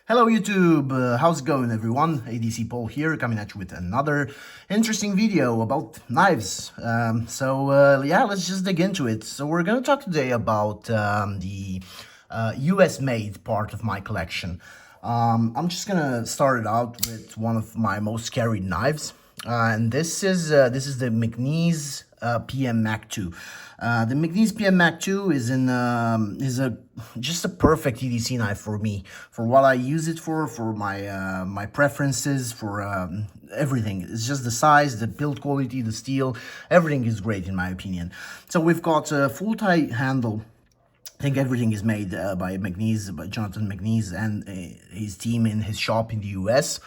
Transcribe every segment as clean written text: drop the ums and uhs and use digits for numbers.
Hello YouTube, how's it going everyone? EDC Paul here, coming at you with another interesting video about knives. Yeah, let's just dig into it. So we're going to talk today about the US made part of my collection. I'm just going to start it out with one of my most carried knives. And this is the Magnes PM Mac2. The Magnes PM Mac2 is just a perfect EDC knife for me, for what I use it for my my preferences, for everything. It's just the size, the build quality, the steel, everything is great in my opinion. So we've got a full tie handle. I think everything is made by Magnes, by Jonathan Magnes and his team in his shop in the US.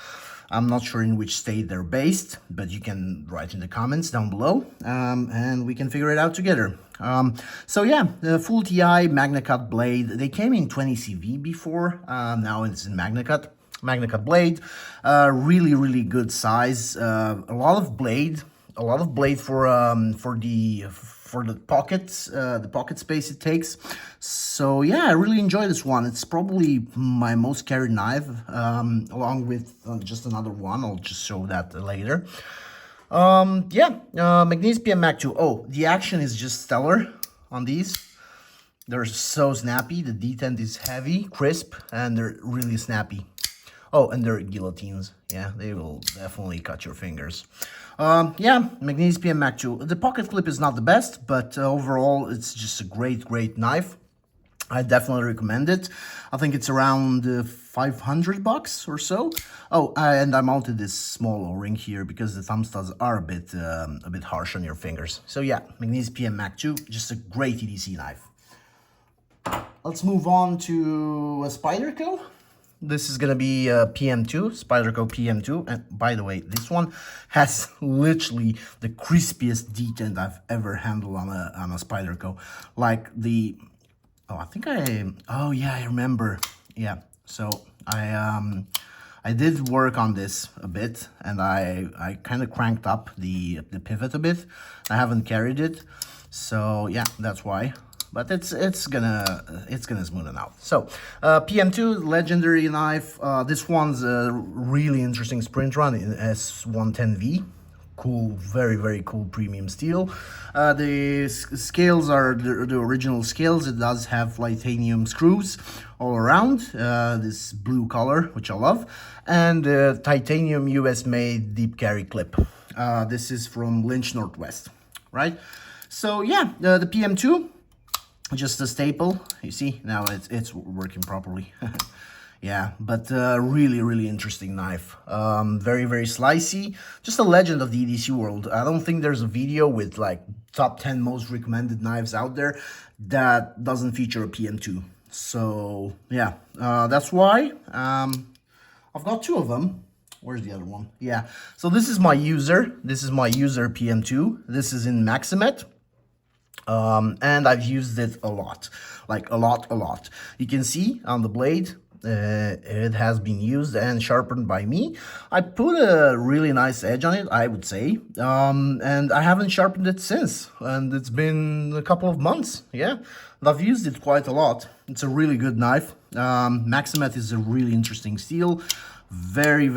I'm not sure in which state they're based, but you can write in the comments down below, and we can figure it out together. So yeah, the full TI MagnaCut blade. They came in 20 CV before, now it's in MagnaCut blade. Really good size. A lot of blade for the pockets, the pocket space it takes. So yeah, I really enjoy this one. It's probably my most carried knife, along with just another one. I'll just show that later. Magnes PM Mac2. Oh, the action is just stellar on these. They're so snappy. The detent is heavy, crisp, and they're really snappy. Oh, and they're guillotines. Yeah, they will definitely cut your fingers. Magnes PM Mac2. The pocket clip is not the best, but overall, it's just a great knife. I definitely recommend it. I think it's around $500 or so. Oh, and I mounted this small O-ring here because the thumb studs are a bit harsh on your fingers. So yeah, Magnes PM Mac2, just a great EDC knife. Let's move on to a Spyderco. This is going to be PM2, Spyderco PM2. And by the way, this one has literally the crispiest detent I've ever handled on a Spyderco. Like the... Oh yeah, I remember. Yeah, so I did work on this a bit, and I kind of cranked up the pivot a bit. I haven't carried it, so yeah, that's why. But it's gonna smoothen out. So PM2, legendary knife. This one's a really interesting sprint run in S110V. Cool, very cool premium steel. The scales are the original scales. It does have titanium screws all around, this blue color, which I love, and titanium US made deep carry clip. This is from Lynch Northwest, right? So yeah, the PM2, just a staple. You see, now it's working properly. Yeah, but really interesting knife. Very slicey. Just a legend of the EDC world. I don't think there's a video with like top 10 most recommended knives out there that doesn't feature a PM2. So yeah, that's why I've got two of them. Where's the other one? Yeah, so this is my user. This is my user PM2. This is in Maximet. And I've used it a lot, like a lot. You can see on the blade, it has been used and sharpened by me. I put a really nice edge on it, I would say, and I haven't sharpened it since, and it's been a couple of months. Yeah, and I've used it quite a lot. It's a really good knife. Maximet is a really interesting steel, very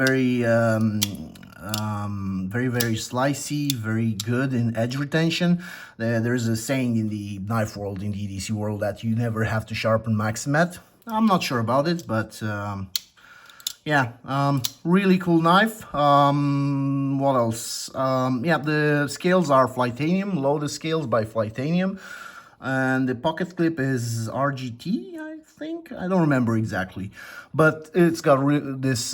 slicey, very good in edge retention. There's a saying in the knife world, in the EDC world, that you never have to sharpen Maximet. I'm not sure about it, but really cool knife. What else? Yeah, the scales are Flytanium, loaded scales by Flytanium, and the pocket clip is RGT, I think. I don't remember exactly, but it's got this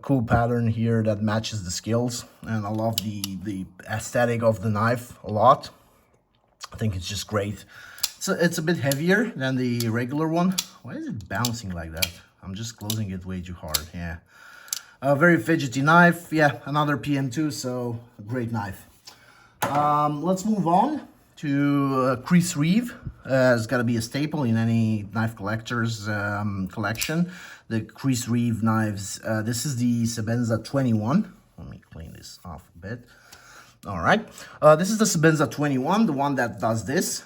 cool pattern here that matches the scales, and I love the aesthetic of the knife a lot. I think it's just great. So it's a bit heavier than the regular one. Why is it bouncing like that? I'm just closing it way too hard. Yeah, a very fidgety knife. Yeah, another PM2, so a great knife. Let's move on to crease reeve. It's got to be a staple in any knife collector's collection. The crease reeve knives. This is the Senza 21. Let me clean this off a bit. All right, this is the Senza 21, the one that does this.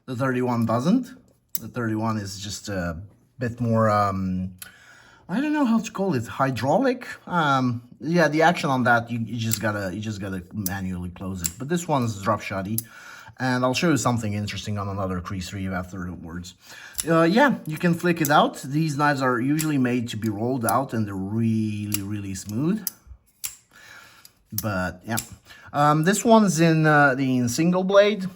The 31 doesn't. The 31 is just a bit more I don't know how to call it, hydraulic. Yeah, the action on that, you just gotta manually close it. But this one's drop shotty, and I'll show you something interesting on another crease reeve afterwards. Yeah, you can flick it out. These knives are usually made to be rolled out, and they're really smooth. But yeah, this one's in single blade.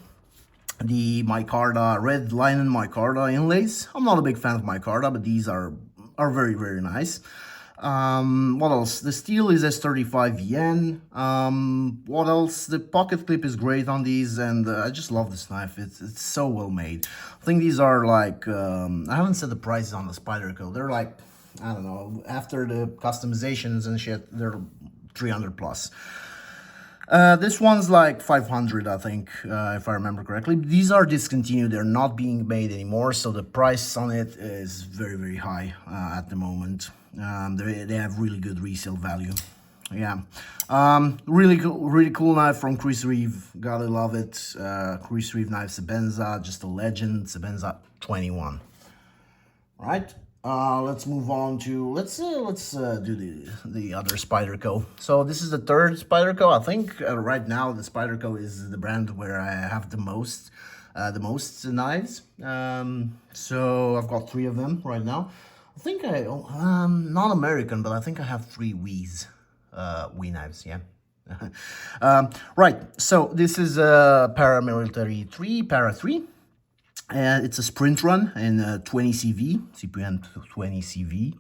The micarta, red linen micarta inlays. I'm not a big fan of micarta, but these are very nice. What else? The steel is S35 yen. What else? The pocket clip is great on these, and I just love this knife. It's so well made. I think these are like, I haven't said the prices on the Spyderco. They're like, I don't know, after the customizations and shit, they're 300 plus. This one's like 500, I think, if I remember correctly. These are discontinued. They're not being made anymore, so the price on it is very high at the moment. They have really good resale value. Yeah, really cool knife from Crease Reeve. Gotta love it. Crease Reeve knife Senza, just a legend. Senza 21. All right. Let's move on to let's do the other Spyderco. So this is the third Spyderco. I think right now the Spyderco is the brand where I have the most knives. So I've got 3 of them right now. I think not American, but I think I have 3 Wii knives. Yeah. Right. So this is a paramilitary Parat 3. It's a sprint run in 20 CV, CPM 20 CV.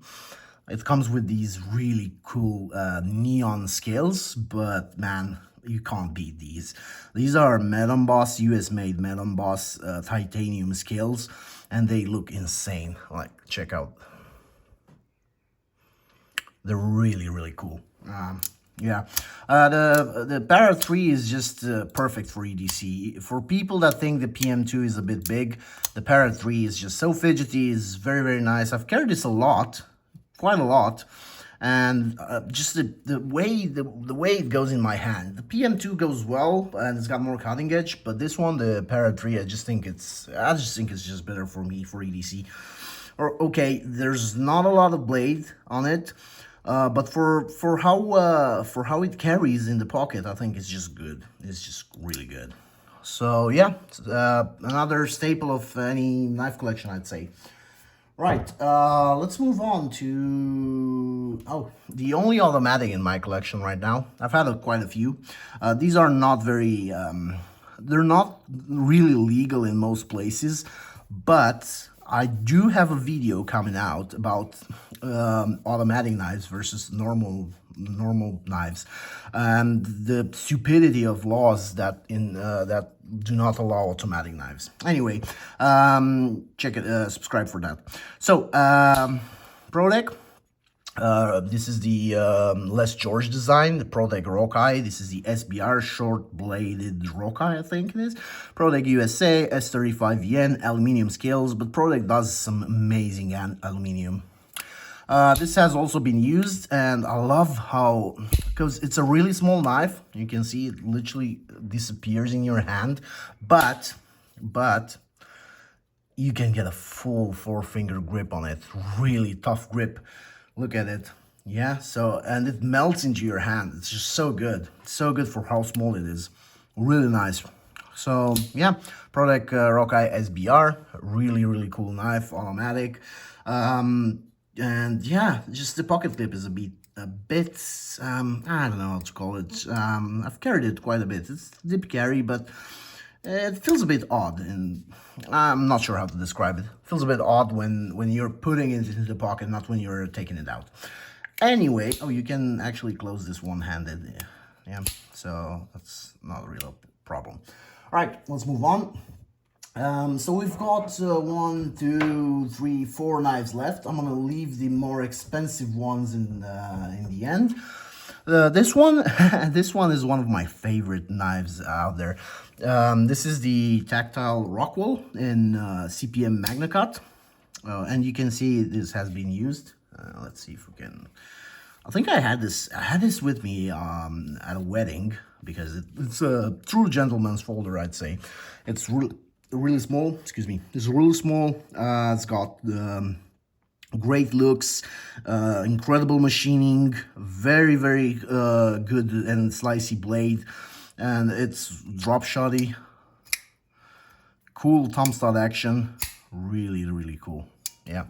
It comes with these really cool neon scales, but man, you can't beat these. These are Metal Boss, US made Metal Boss titanium scales, and they look insane. Like, check out. They're really cool. Yeah, the Parat 3 is just perfect for EDC. For people that think the PM2 is a bit big, the Parat 3 is just so fidgety, is very nice. I've carried this a lot, quite a lot, and just the way it goes in my hand. The PM2 goes well, and it's got more cutting edge, but this one, the Parat 3, I just think it's just better for me for EDC. Or okay, there's not a lot of blade on it. But for how it carries in the pocket, I think it's just good. It's just really good. So yeah, another staple of any knife collection, I'd say. Right, let's move on to the only automatic in my collection right now. I've had quite a few. These are not very, they're not really legal in most places, but I do have a video coming out about automatic knives versus normal knives, and the stupidity of laws that do not allow automatic knives. Anyway, check it, subscribe for that. So Protek. This is the Les George design, the Protek Rockeye. This is the SBR short-bladed Rockeye, I think it is. Protek USA, S35 yen, aluminium scales, but Protek does some amazing aluminium. This has also been used, and I love how, because it's a really small knife, you can see it literally disappears in your hand, but you can get a full 4-finger grip on it, really tough grip. Look at it. Yeah, so, and it melts into your hand. It's just so good. So good for how small it is. Really nice. So, yeah, Protek Rockeye SBR. Really cool knife, automatic. And yeah, just the pocket clip is a bit, I don't know how to call it. I've carried it quite a bit. It's dip carry, but it feels a bit odd, and I'm not sure how to describe it. It feels a bit odd when you're putting it into the pocket, not when you're taking it out. Anyway, you can actually close this one-handed. Yeah, so that's not a real problem. All right, let's move on. So we've got 1, 2, 3, 4 knives left. I'm gonna leave the more expensive ones in the end. This one is one of my favorite knives out there. This is the Tactile Rockwell in CPM Mac2, and you can see this has been used. Let's see if we can. I think I had this with me at a wedding, because it's a true gentleman's folder, I'd say. It's really small. Excuse me. It's really small. It's got Great looks, incredible machining, very, very good and slicey blade, and it's drop shotty. Cool thumb stud action, really, really cool. Yeah.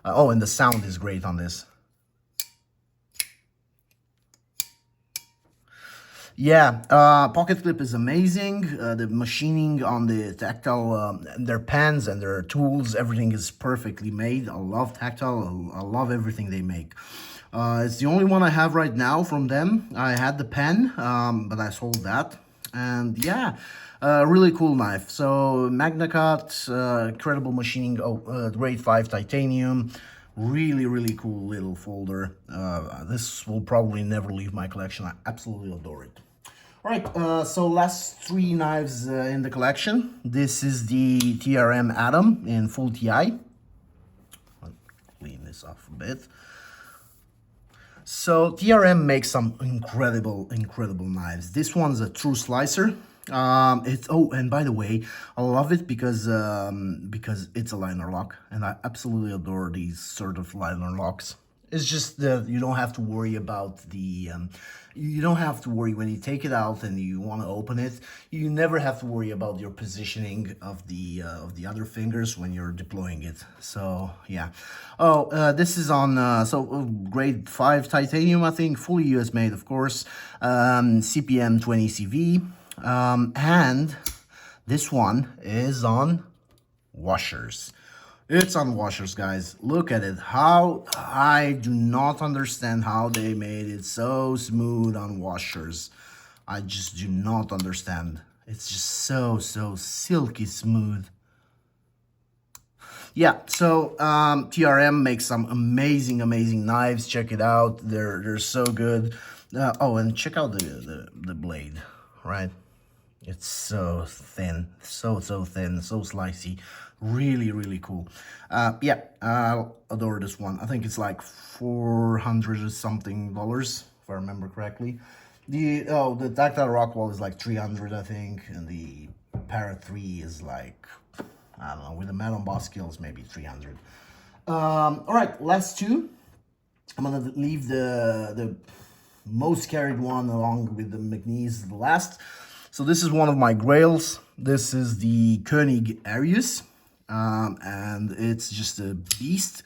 Oh, and the sound is great on this. Yeah, pocket clip is amazing. The machining on the Tactile, their pens and their tools, everything is perfectly made. I love Tactile. I love everything they make. It's the only one I have right now from them. I had the pen, but I sold that. And yeah, really cool knife. So Magnacut, incredible machining. Oh, grade 5 titanium. Really, really cool little folder. This will probably never leave my collection. I absolutely adore it. All right, so last 3 knives in the collection. This is the TRM Atom in full TI. I'll clean this off a bit. So TRM makes some incredible knives. This one's a true slicer. And by the way, I love it because it's a liner lock, and I absolutely adore these sort of liner locks. It's just that you don't have to worry about the you don't have to worry when you take it out and you want to open it. You never have to worry about your positioning of the other fingers when you're deploying it. So yeah. Oh, this is on grade 5 titanium, I think, fully US made, of course. CPM 20 CV. And this one is on washers. It's on washers, guys. Look at it. How I do not understand how they made it so smooth on washers. I just do not understand. It's just so silky smooth. Yeah, so TRM makes some amazing knives. Check it out. They're so good. Oh, and check out the blade, right? It's so thin, so thin, so slicey. Really cool. Yeah, I adore this one. I think it's like $400 or something, if I remember correctly. The Tactile Rockwell is like 300, I think, and the Parat 3 is like, I don't know, with the metal boss skills, maybe 300. All right, last 2. I'm gonna leave the most carried one along with the Magnes the last. So this is one of my grails. This is the Kernig Aras, and it's just a beast.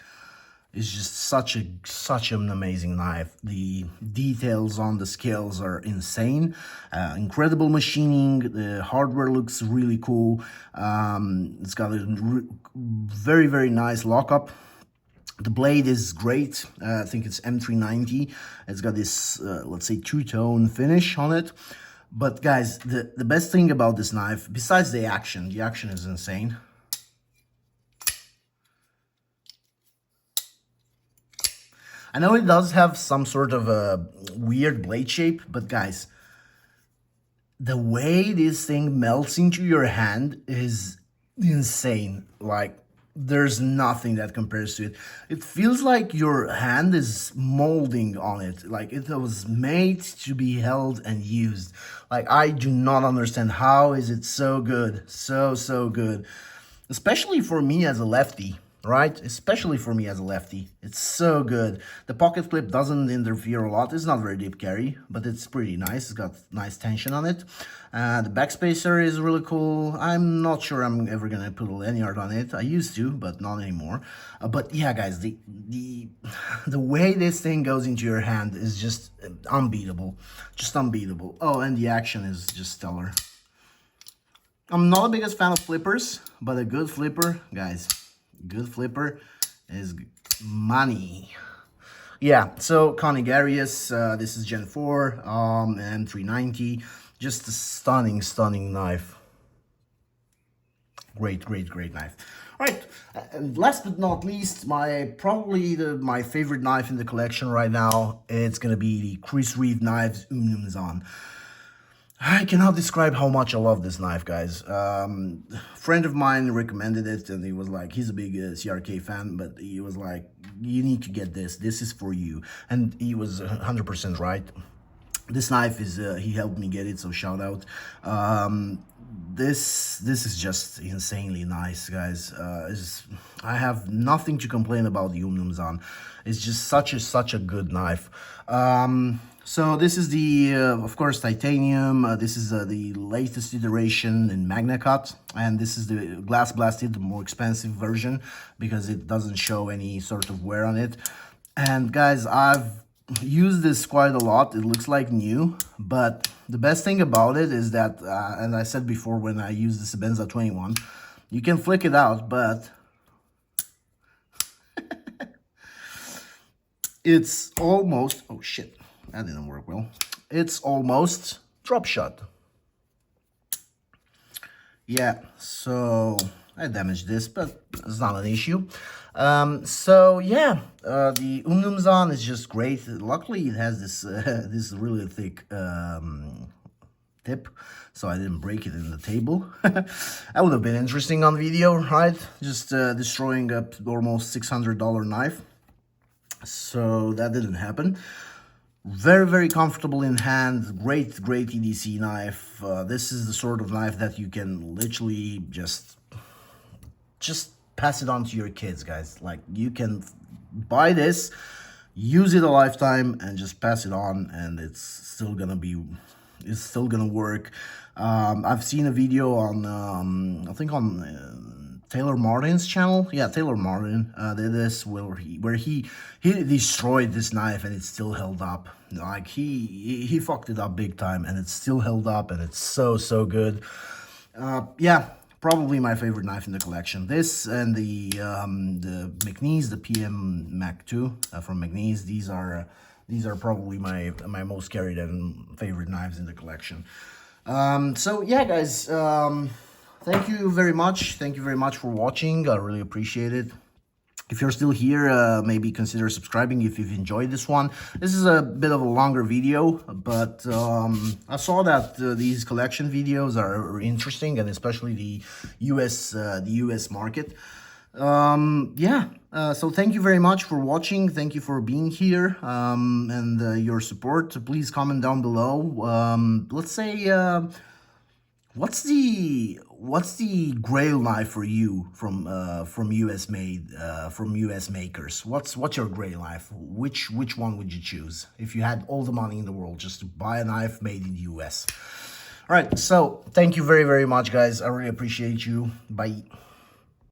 It's just such an amazing knife. The details on the scales are insane. Incredible machining. The hardware looks really cool. It's got a very nice lockup. The blade is great. I think it's M390. It's got this, let's say, two-tone finish on it. But guys, the best thing about this knife, besides the action is insane. I know it does have some sort of a weird blade shape, but guys, the way this thing melts into your hand is insane. Like, there's nothing that compares to it. It feels like your hand is molding on it, like it was made to be held and used. Like, I do not understand how is it so good, so good, especially for me as a lefty, right? Especially for me as a lefty, it's so good. The pocket clip doesn't interfere a lot. It's not very deep carry, but it's pretty nice. It's got nice tension on it. The backspacer is really cool. I'm not sure I'm ever gonna put a lanyard on it. I used to, but not anymore. But yeah, guys, the way this thing goes into your hand is just unbeatable, just unbeatable. Oh, and the action is just stellar. I'm not the biggest fan of flippers, but a good flipper, guys, good flipper is money. Yeah, so Kernig Aras, this is Gen 4, M390, just a stunning knife. Great knife. All right, and last but not least, my favorite knife in the collection right now, it's gonna be the Chris Reeve knives Umnumzan. I cannot describe how much I love this knife, guys. Friend of mine recommended it, and he was like, he's a big CRK fan, but he was like, you need to get this. This is for you. And he was 100% right. This knife is, he helped me get it, so shout out. this is just insanely nice, guys. I have nothing to complain about the Umnumzan. It's just such a good knife. So this is the of course titanium. This is the latest iteration in MagnaCut, and this is the glass blasted, the more expensive version, because it doesn't show any sort of wear on it. And guys, I've used this quite a lot. It looks like new, but the best thing about it is that, and I said before when I used the Sebenza 21, you can flick it out, but it's almost, oh shit, that didn't work well. It's almost drop shot. Yeah, so I damaged this, but it's not an issue. So yeah, the Umnumzan is just great. Luckily, it has this this really thick tip, so I didn't break it in the table. That would have been interesting on video, right? Just destroying a almost $600 knife. So that didn't happen. Very comfortable in hand. Great EDC knife. This is the sort of knife that you can literally just pass it on to your kids, guys. Like, you can buy this, use it a lifetime, and just pass it on, and it's still gonna work. I've seen a video on I think on Taylor Martin's channel. Yeah, Taylor Martin did this where he destroyed this knife and it still held up. Like, he fucked it up big time, and it's still held up, and it's so good. Yeah, probably my favorite knife in the collection. This and the Magnes, the PM Mac2 from Magnes. These are probably my most carried and favorite knives in the collection. So yeah, guys, thank you very much. Thank you very much for watching. I really appreciate it. If you're still here, maybe consider subscribing if you've enjoyed this one. This is a bit of a longer video, but I saw that these collection videos are interesting, and especially the US market. Yeah, so thank you very much for watching. Thank you for being here, and your support. Please comment down below. Let's say, what's the grail knife for you from US makers? What's your grail knife? Which one would you choose if you had all the money in the world just to buy a knife made in the US? All right, so thank you very much, guys. I really appreciate you. Bye.